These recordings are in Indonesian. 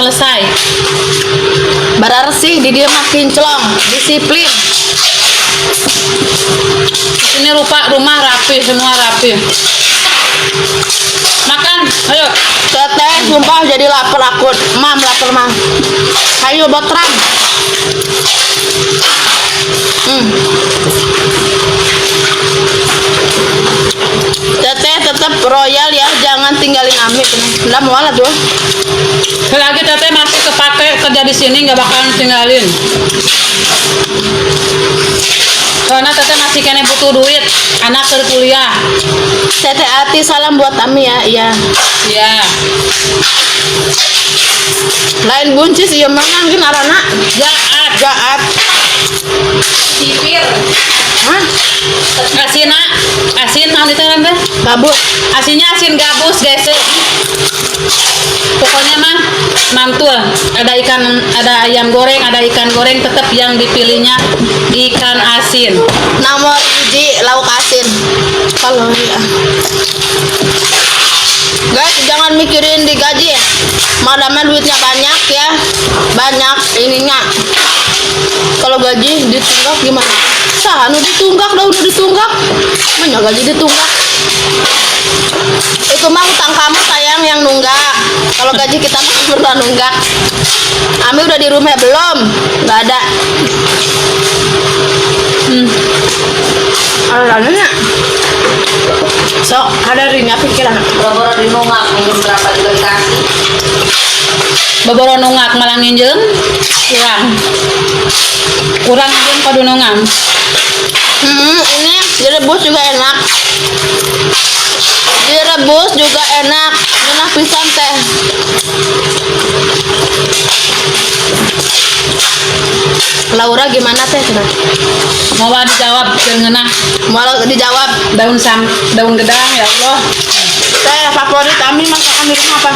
selesai. Berarti di dia makin celong, disiplin. Ini rumah rapi, semua rapi. Makan, ayo. Teteh, sumpah jadi lapar aku. Mam, lapar mam. Ayo botram. Teteh tetap royal ya, jangan tinggalin Ami. Udah mau lah tuh. Selagi teteh masih kepake kerja di sini nggak bakalan tinggalin. Soalnya teteh masih kena butuh duit, anak kuliah. Teteh Ati salam buat Ami ya, iya. Iya. Lain buncis iya menang kan arana. Jaat. Sipir. Hah? Asin nanti teh. Gabus. Asinnya asin gabus guys. Pokoknya mah mantul. Ada ayam goreng, ada ikan goreng, tetap yang dipilihnya ikan asin. Nomor hiji lauk asin. Kalau ya. Guys, jangan mikirin digaji ya. Madamnya duitnya banyak ya. Banyak ininya. Kalau gaji ditunggak gimana? Sah, ditunggak dah udah ditunggak. Mana gaji ditunggak? Itu mah utang kamu sayang yang nunggak. Kalau gaji kita mah pernah nunggak. Ami udah di rumah belum? Nggak ada. Alasannya sok ada ringnya pikiran. Boro-boro di nunggak minggu berapa juga dikasih. Beboro nunggak malah nginjem. Kurang nginjem kado nunggak. Ini direbus juga enak. Direbus juga enak. Enak pisan teh. Laura gimana teh? Mau dijawab dengan Mau dijawab. daun gedang ya Allah. Teh favorit Ami masakan di rumah apa?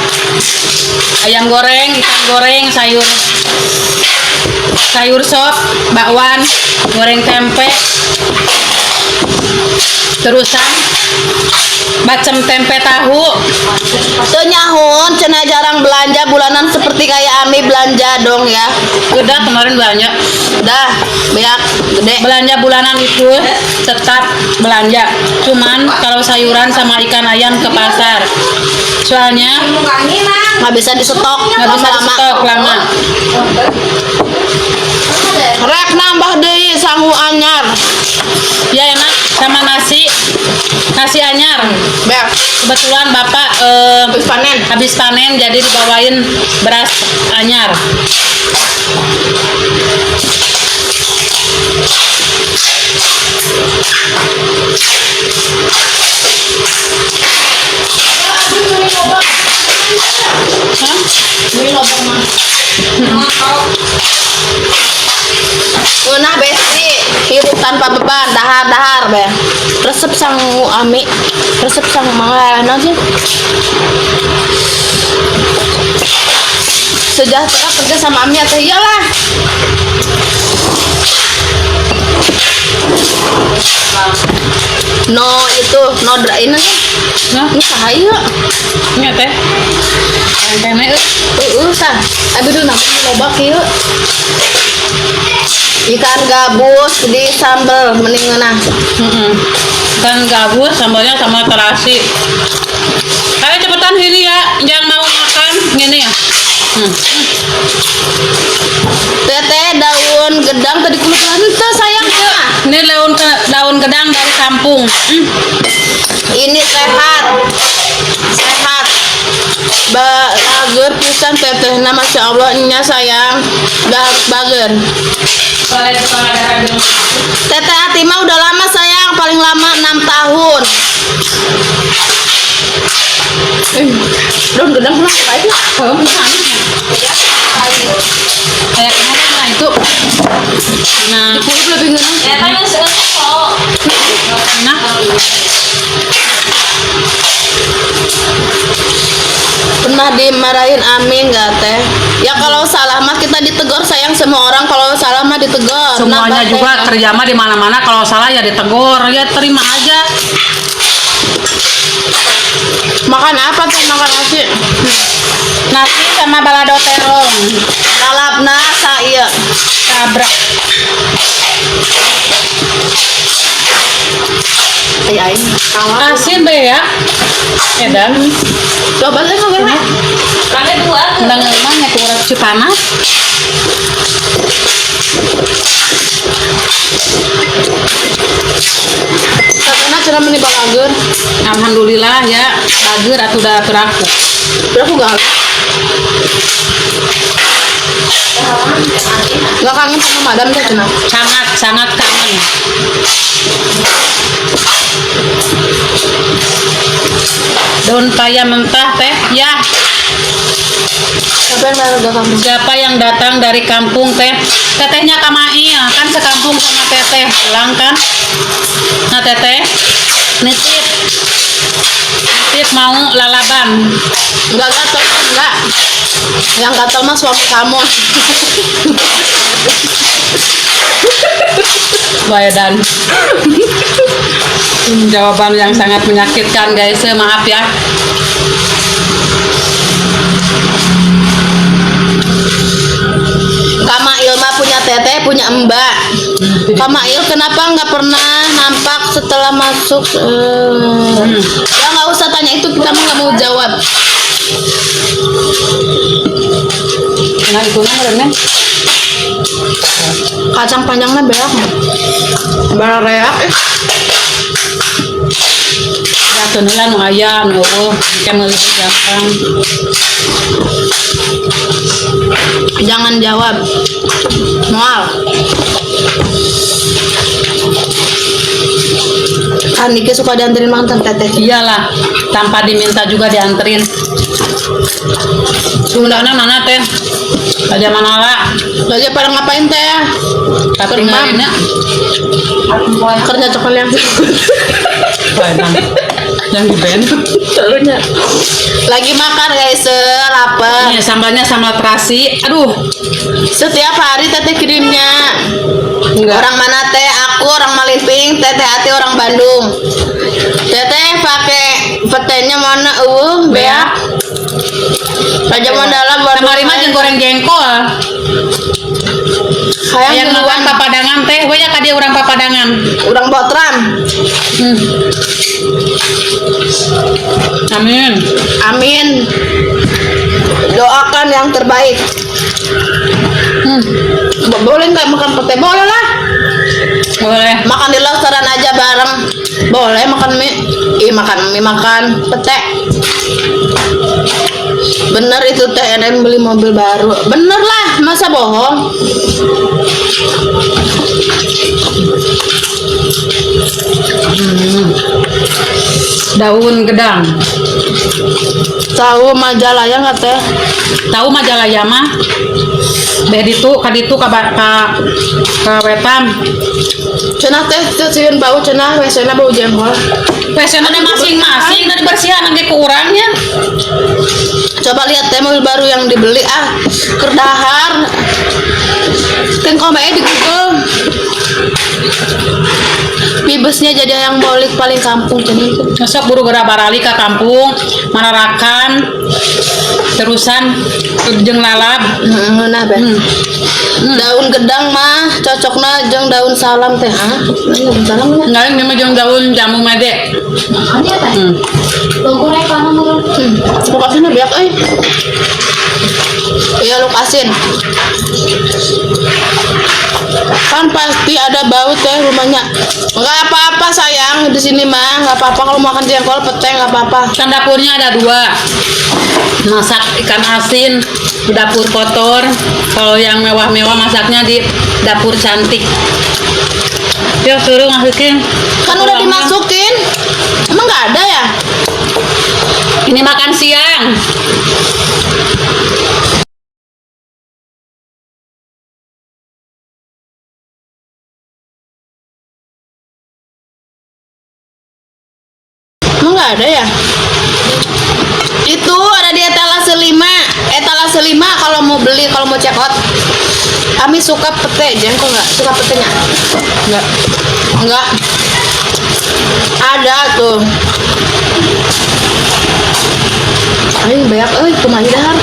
Ayam goreng, ikan goreng, sayur sop, bakwan, goreng tempe, terusan bacem tempe tahu. Tuh nyahun, cenah jarang belanja bulanan seperti kayak Ami belanja dong ya. Udah kemarin belanja. Dah, beak gede. Belanja bulanan itu tetap belanja. Cuman kalau sayuran sama ikan ayam ke pasar. Soalnya Nggak bisa disetok, nggak bisa stok lama. Rek nambah deui sangu anyar. Ya enak sama nasi anyar. Beak, Kebetulan bapak habis panen jadi dibawain beras anyar. Nah besti hirup tanpa beban, dahar be. Resep sangu Ami, resep sangu mangan sih. Sejahtera kerja sama Ami atau iyalah. Ini kan. Nah, Ini sahaya. ini teh. Kene Sah. Abi dulu namanya loba kieu. Ikan gabus di sambal mendingan. Ikan gabus sambalnya sama terasi. Ayo cepetan sini ya, yang mau makan gini ya. Teteh daun gedang tadi kulit itu sayang ya. Ini daun gedang dari kampung. Ini sehat. Bager pisan teteh nama Masya Allah nya sayang. Dah bager. Teteh Atima udah lama sayang, paling lama 6 tahun. Daun gedang lah kayak Kalau misalnya kayak kemarin itu. Nah, kulit lebih ngena. nah. Pernah dimarahin Ami nggak teh? Ya kalau salah mah kita ditegur sayang, semua orang kalau salah mah ditegur. Semuanya Nah, juga teh, kerja mah di mana-mana kalau salah ya ditegur, ya terima aja. Makan apa tuh? Makan nasi. Nasi sama balado terong. Lalapna saya. Tabrak. Ay. Asin be ya. Edan. Coba saya makan. Pakai dua. Undang emangnya kurang panas. Karena cara menibak agar. Alhamdulillah ya, bager atuh da teraku. Berapa gak? Gak kangen sama madam deh cina. Sangat sangat kangen. Daun paya mentah teh ya. Siapa yang baru gak kamu? Siapa yang datang dari kampung teh? Tetehnya Kamai ya, kan sekampung sama teteh pulang kan. Nah teteh nitip mau lalaban. Enggak gatel kan? Enggak. Yang gatel mah suami kamu. Bayadan. Jawaban yang sangat menyakitkan guys, maaf ya. Kamail mah punya teteh, punya mbak. Kamail kenapa nggak pernah nampak setelah masuk? Ya nggak usah tanya itu, kita mah nggak mau jawab. Nah itu nang Kacang panjangnya berak. Barareak. ya kenalan nu aya nu eueuh kan lebih gampang. Jangan jawab. Mual. Andika suka dianterin mantan teteh. Iyalah, tanpa diminta juga dianterin. Sundana mana teh? Aja mana lah? Lagi pada ngapain teh? Tapi ngarinnya Kerja cokol yang badan yang di band. Taruhnya. Lagi makan guys, lapar. Nih sambalnya sama terasi. Aduh, Setiap hari teteh kirimnya. enggak. Orang mana teh? Aku orang Maliping, teteh Ati orang Bandung. Teteh pakai petenya mana? Beak. Raja Mandala Kemarin mah jeung goreng jengkol. Aya Hayang nuan duluan. papadangan teh, we ya ka dia urang papadangan. Urang Botram. Amin. Amin. Doakan yang terbaik. Boleh nggak makan pete? Boleh lah. Boleh. Makan di restoran aja bareng. Boleh makan mie. Makan mie, makan pete. Bener itu TNM beli mobil baru. Bener lah, masa bohong? Daun gedang. Tahu majalah ya nggak teh? Tahu Majalaya mah? Beh ditu kaditu ka wetan. Cenah teh sieun bau cenah wesena bau jengkol. Pesena masing-masing dari bersihan nanti ke urangnya. Coba lihat teh mobil baru yang dibeli kerdahar. Tengok di Google. Bibesnya jadi yang bolik paling kampung cenah itu. Masuk buru gara barali ke kampung, manarakan, terusan jeung lalab. Nah, daun gedang mah cocokna jeung daun salam teh. Daun salam mah. Nggak ini mah jeung daun jamu mede. Lokasinya biak Iya lokasin. Kan pasti ada bau teh rumahnya. Enggak apa-apa sayang, di sini mah enggak apa-apa kalau makan jengkol pete enggak apa-apa. Kan dapurnya ada 2. Masak ikan asin di dapur kotor. Kalau yang mewah-mewah masaknya di dapur cantik. Yuk suruh masukin. Kan udah dimasukin. Emang enggak ada ya? Ini makan siang. Emang enggak ada ya? Itu ada di etalase 5. Etalase 5 kalau mau beli, kalau mau check out. Kami suka pete, jengkol enggak? Suka petenya? Enggak. Enggak. Ada tuh. Ayo banyak kumaha dahar.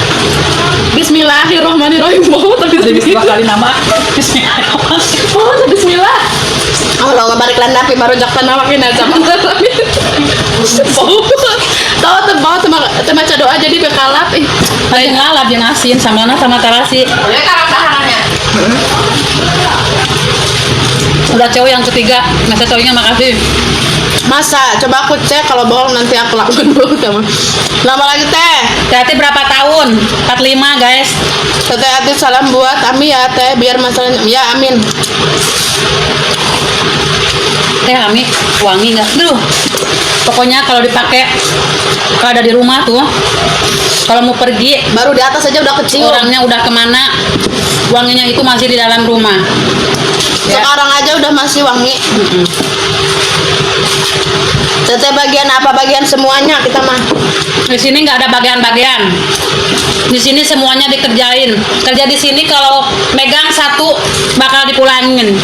Bismillahirrahmanirrahim. Mau tapi Dua kali nama. Bismillahirrahmanirrahim. Oh, bismillah. Allah ngabarik landapi baru jaktan nama kena sama. Tahu tema doa jadi bekalap. Lain ngalap yang asin sama tarasi. Boleh karang daharannya. Udah cowok yang ketiga, masa cowoknya makasih. Masa coba aku cek kalau bohong nanti aku lakukan dulu teman. Lama lagi teh. Teh berapa tahun? 45 guys. Teteh Ati salam buat Ami ya teh biar masalahnya ya amin. Teh Ami wangi nggak? Duh. Pokoknya kalau dipakai kalau ada di rumah tuh, kalau mau pergi Baru di atas aja udah kecium. orangnya udah kemana, wanginya itu masih di dalam rumah. Ya. Sekarang aja udah masih wangi. Teteh bagian apa bagian semuanya kita mah. Di sini nggak ada bagian-bagian. Di sini semuanya dikerjain. Kerja di sini kalau megang satu bakal dipulangin.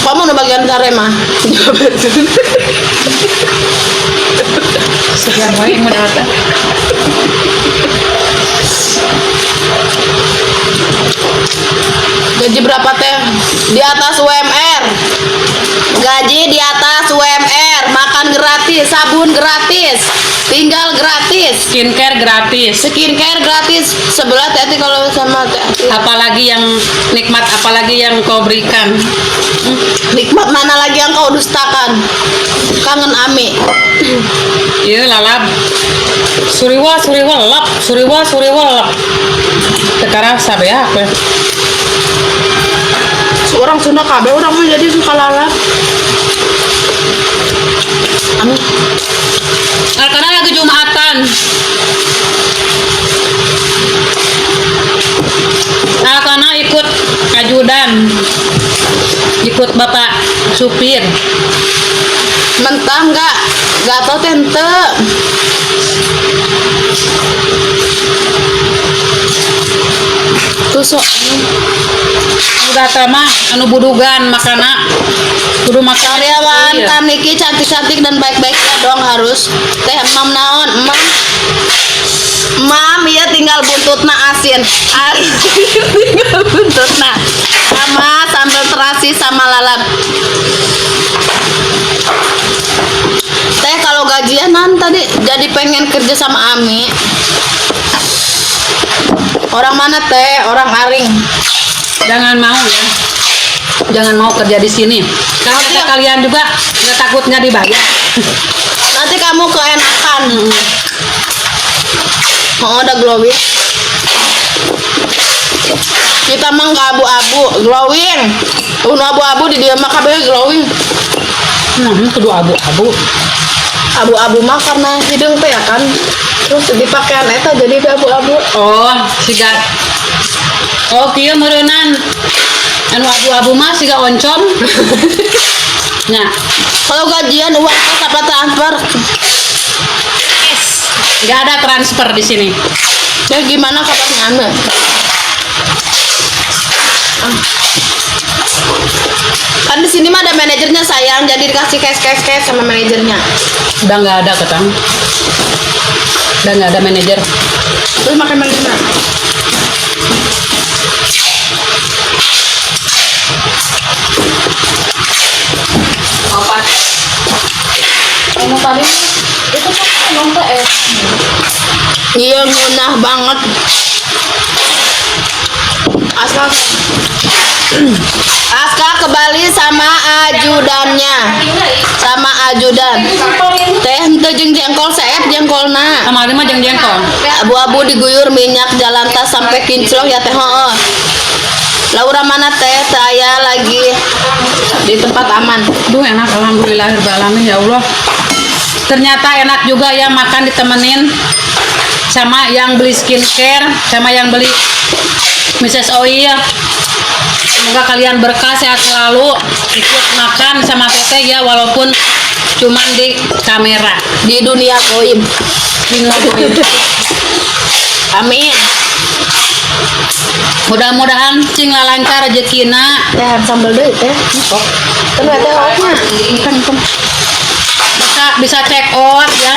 Kamu udah bagian sare mah. Sekian wae mau datang. Gaji berapa teh? Di atas UMR. Gaji di atas UMR, makan gratis, sabun gratis, tinggal gratis, Skincare gratis. skincare gratis. Sebelah teh kalau sama teh. Apalagi yang nikmat, apalagi yang kau berikan. Nikmat mana lagi yang kau dustakan? Kangen Ami. Iya lalap. Suriwa lap. Sekarang sabe apa? Orang Sunda kabeh orang mah jadi suka lalap. Ami. Karena lagi Jumatan. Karena ikut ajudan, ikut bapak supir. Mentah enggak? Gatot tente. Tusuk. Udah mah anu budugan makana kudu makan. Karyawan Iya. Taniki cantik-cantik dan baik-baiknya dong harus. Teh mam naon? Mam ya tinggal buntutna asin. Tinggal buntutna. Sama sambal terasi sama lalap. Teh kalau gajianan tadi jadi pengen kerja sama Ami. Orang mana teh? Orang Aring. Jangan mau ya. Jangan mau kerja di sini. Kalau Nanti- kalian juga nggak takut nggak dibayar. Nanti kamu keenakan. Oh, udah glowing. Kita mah nggak abu-abu, glowing. Abu-abu di dia mah kabeh glowing. Kedua abu-abu. Abu-abu mah karena hidung teh ya kan. Terus di pakaian eta jadi abu-abu. Oh, siga. Oh, kieu meureunnan. Anu abu-abu mah siga oncom. Nya, Kalau gajian uang kas apa transfer? nggak ada transfer di sini. Ya gimana kabarnya Anda? Kan di sini mah ada manajernya sayang, jadi dikasih cash sama manajernya. Udah nggak ada ketang. Udah nggak ada manajer. Terus makan manajernya. Apa? Kamu tadi itu kan nonton Iya ngunah banget. Aska ke Bali sama ajudannya. Sama ajudan. Teh henteu jeung jengkol saep jengkolna. Kemarin mah jengkol. Abu-abu diguyur minyak jalan tas sampai kinclong ya teh heueuh. Laura mana teh saya lagi di tempat aman. Duh enak, alhamdulillahirrahmanirrahim ya Allah. Ternyata enak juga ya makan ditemenin sama yang beli skincare, sama yang beli Mrs. Oil. Semoga kalian berkah sehat selalu, ikut makan sama teteh ya walaupun cuman di kamera. Di dunia goib. Di dunia goib. Amin. Mudah-mudahan cing lancar rezekina. Teh sambal deui teh. Kan teh hoknya. Bisa check out ya.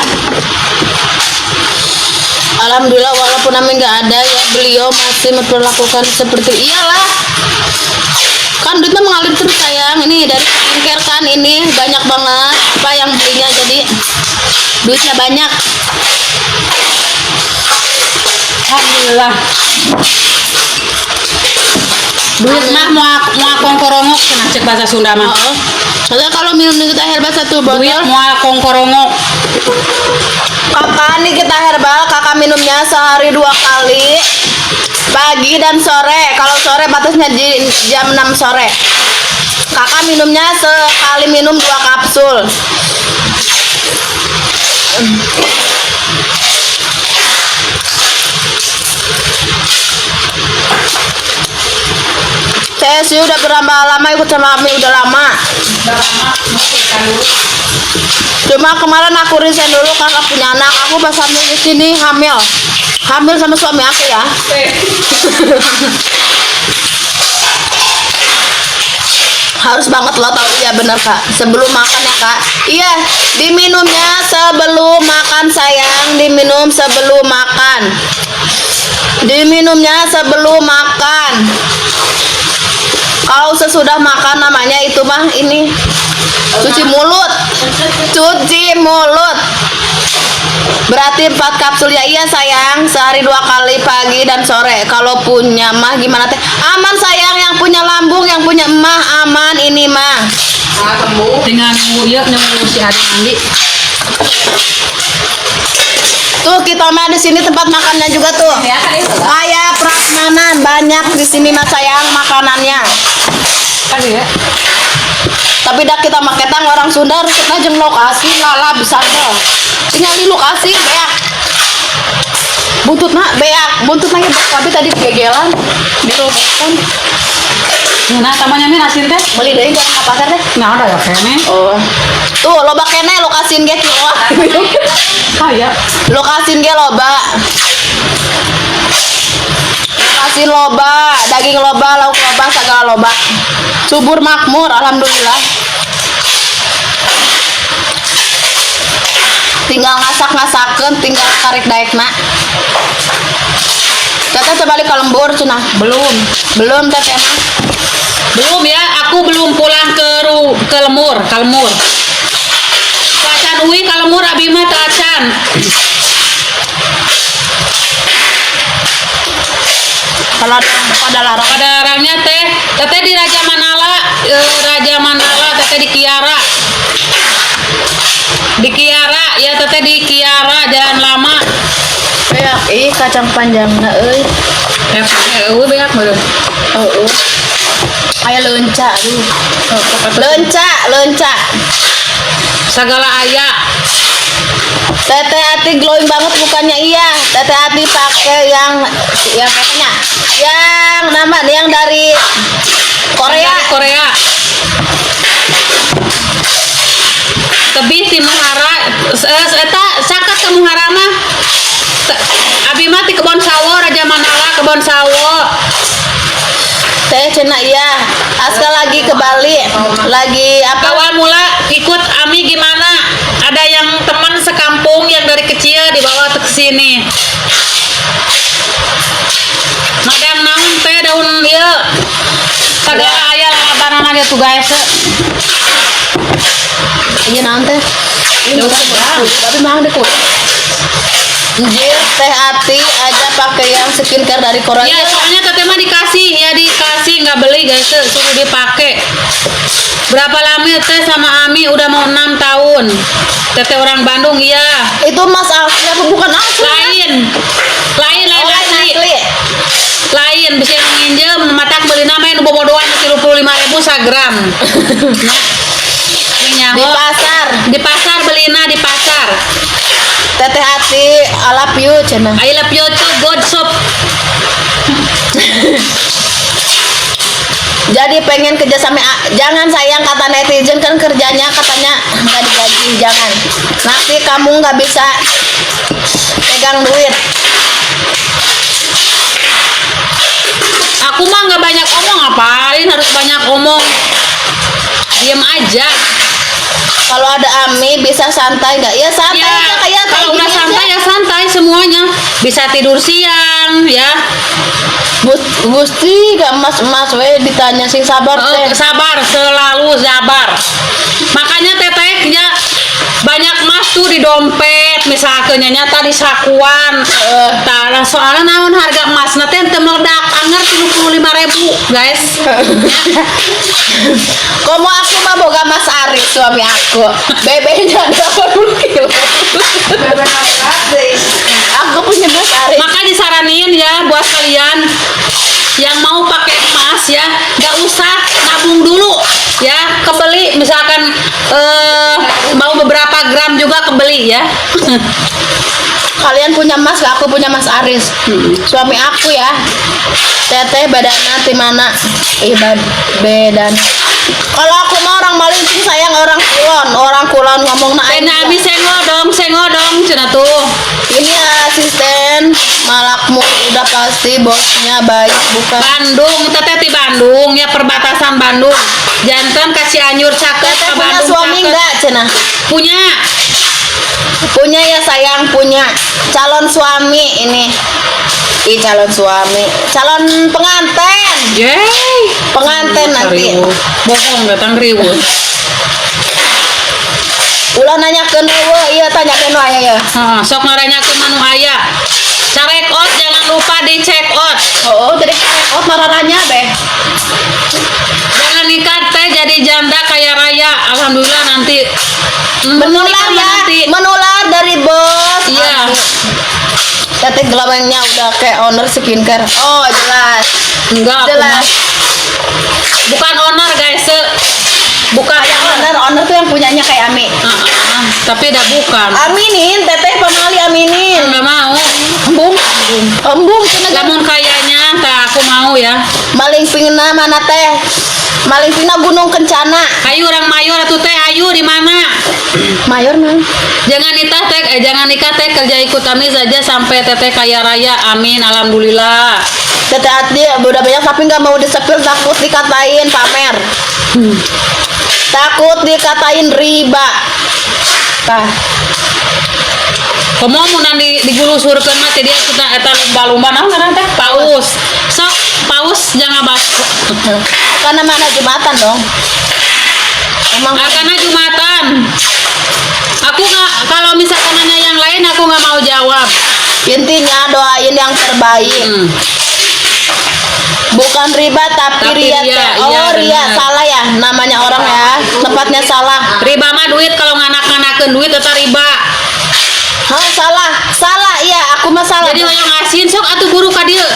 Alhamdulillah walaupun Ami nggak ada ya, beliau masih memperlakukan seperti iyalah. Kan duitnya mengalir terus sayang. Ini dari skincare kan, ini banyak banget apa yang belinya, jadi duitnya banyak. Alhamdulillah. Duit mah mau kongkorongok cenah cek bahasa Sunda mah. Oh, soalnya kalau minum kita herbal satu Duit botol, mau kongkorongok. kakak nih kita herbal, kakak minumnya sehari 2 kali, pagi dan sore. Kalau sore batasnya di jam 6 sore. Kakak minumnya sekali minum 2 kapsul. Saya sih udah berapa lama ikut sama Ami, udah lama. Cuma kemarin aku resign dulu karena punya anak. Aku pas hamil di sini hamil sama suami aku ya. Harus banget lo tau, iya bener kak. Sebelum makan ya kak. Iya, diminumnya sebelum makan sayang, diminum sebelum makan. Diminumnya sebelum makan. Kalau sesudah makan namanya itu mah ini cuci mulut. Cuci mulut. Berarti 4 kapsul ya, iya sayang, sehari 2 kali pagi dan sore. Kalau punya mah gimana teh? Aman sayang, yang punya lambung, yang punya emah aman ini mah. Dengan ya nemu si Adi Andi. Tuh kita mah di sini tempat makannya juga tuh. Ya kan itu. Kayak prasmanan banyak di sini mah sayang makanannya. Kan ya. Tapi dah kita maketang orang Sunda harus kita jeung lokasi lala bisa deh. Tinggal di lokasi beak. Buntut nak beak, buntut lagi tapi tadi gegelan di robokan. Nah, tamanya min asin teh. Beli deui ke pasar teh. Nah, ada ya kene. Oh. Tuh loba kene lokasin ge kieu. Kaya. Lokasin ge loba. Lokasin loba, daging loba, lauk loba, segala loba. Subur makmur alhamdulillah. Tinggal ngasak-ngasakeun, tinggal tarik daekna. Teteh terbalik ke lembur cenah. Belum teteh mah. Belum ya, aku belum pulang ke Lemur, Kalmur. Kacan uwi Kalmur abi mah kacan. Kalau pada larang Pada larangnya teteh di Raja Manala, teteh di Kiara. Di Kiara, ya teteh di Kiara Jalan Lama. beak kacang panjangna euy. Eueuh beak meureun. Heeh. Aya leunca aduh. Leunca. Segala aya. Teteh Ati glowing banget mukanya iya. Teteh Ati pakai yang katanya yang nama yang dari Korea. Dari Korea. Tebih ti Muhara, eta sakat ke Muhara mah. Abi mah ti Kebon Sawo, Raja Manala Kebon Sawo. Teh cenah iya. Aska lagi ke Bali. Lagi apa? Awal mula ikut Ami gimana? Ada yang teman sekampung yang dari kecil dibawa ke sini. Madang naon teh daun ieu. Segala aya lalabanan dia tuh guys. Iya naon teh? Ini tapi mang deh kok. Anjir, Teh Ati aja pakai yang skincare dari Korea. Ya soalnya teteh mah dikasih nggak beli guys, suruh dipakai. Berapa lama teh sama Ami udah mau 6 tahun. Teteh orang Bandung iya. Itu Mas asli apa bukan asli? Lain asli. Lain bisa nginjem matak beli nama yang bobodoan 35.000 sagram. Di pasar belina di pasar. Teteh Ati I love you cenah. I love you too, good shop. Jadi pengen kerja sama jangan sayang kata netizen kan kerjanya katanya nggak digaji, jangan. Nanti kamu nggak bisa pegang duit. Aku mah nggak banyak omong, ngapain harus banyak omong? Diam aja. Kalau ada Ami bisa santai nggak? Ya santai Ya, aja kayak kalau udah gini santai aja. ya santai semuanya. Bisa tidur siang ya. Gusti gak mas we ditanya sing sabar teh. Sabar, selalu sabar. Makanya teteh ya banyak emas tuh di dompet, misalnya nyata di sakuan. Tah soalnya naon harga emas nanti teu meledak anger 35.000 guys. Komo aku mah boga Mas Aris suami aku. Bebeknya 80 kilo. Aku punya Mas Aris. Maka disaranin ya buat kalian yang mau pakai emas ya, nggak usah nabung dulu ya, kebeli misalkan mau beberapa gram juga kebeli ya. Kalian punya Mas gak? Aku punya Mas Aris. Suami aku ya. Teteh badana di mana? Bedan. Kalau aku mah orang Malimping sayang orang kulon ngomong na aing. Nabi sengodong cenah tuh. Ini asisten malakmu udah pasti bosnya baik bukan? Bandung, teteh di Bandung ya, perbatasan Bandung. Jantan kasih anyur cakep Teteh ke punya Bandung suami cakep. enggak cenah? Punya. Punya ya sayang, punya calon suami ini. Calon suami, calon pengantin. Yeay. Pengantin nanti. Bohong datang riweuh. Ulah nanyakeun eueuh, ieu tanyakeun wae ya. Sok ngaranyakeun manu aya. Carek out jangan lupa di check out. Oh, dari out mararanya beh. Jangan nikah teh jadi janda kaya raya. Alhamdulillah nanti Menular ya, nanti. menular dari bos. Iya. Teteh gelawengnya udah kayak owner skincare. Oh, jelas. Enggak, aku Jelas. mah bukan owner guys. Bukan Yang owner tuh yang punyanya kayak Ami. tapi dah bukan. Aminin, teteh pamali aminin. Enggak mau. Embung cenah. Lamun kayaknya tak aku mau ya. Maling pingna mana teh? Maling pingna Gunung Kencana. Ayu orang mayor atuh teh, ayu di mana? Mayor nih. Jangan nikah teh kerja ikut kami saja sampai teteh kaya raya. Amin, alhamdulillah. Teteh Ati udah banyak tapi nggak mau disepil, takut dikatain pamer. Takut dikatain riba. Tah. Komo mun digulusurkeun mah teh dia kita eta lumba-lumba naon ngaran teh? Paus. Sok paus jangan baku. Karena mana Jumatan dong. Emang Karena Jumatan. Aku nggak, kalau misalkan nanya yang lain aku nggak mau jawab. intinya doain yang terbaik. Bukan riba tapi ria. ria, Oh iya, ria benar. salah ya namanya orang ya. Tepatnya salah. Riba mah duit, kalau nganak-nganakeun duit eta riba. Hah, salah iya aku mah salah. Jadi hoyong asin sok atuh buru ka dieu.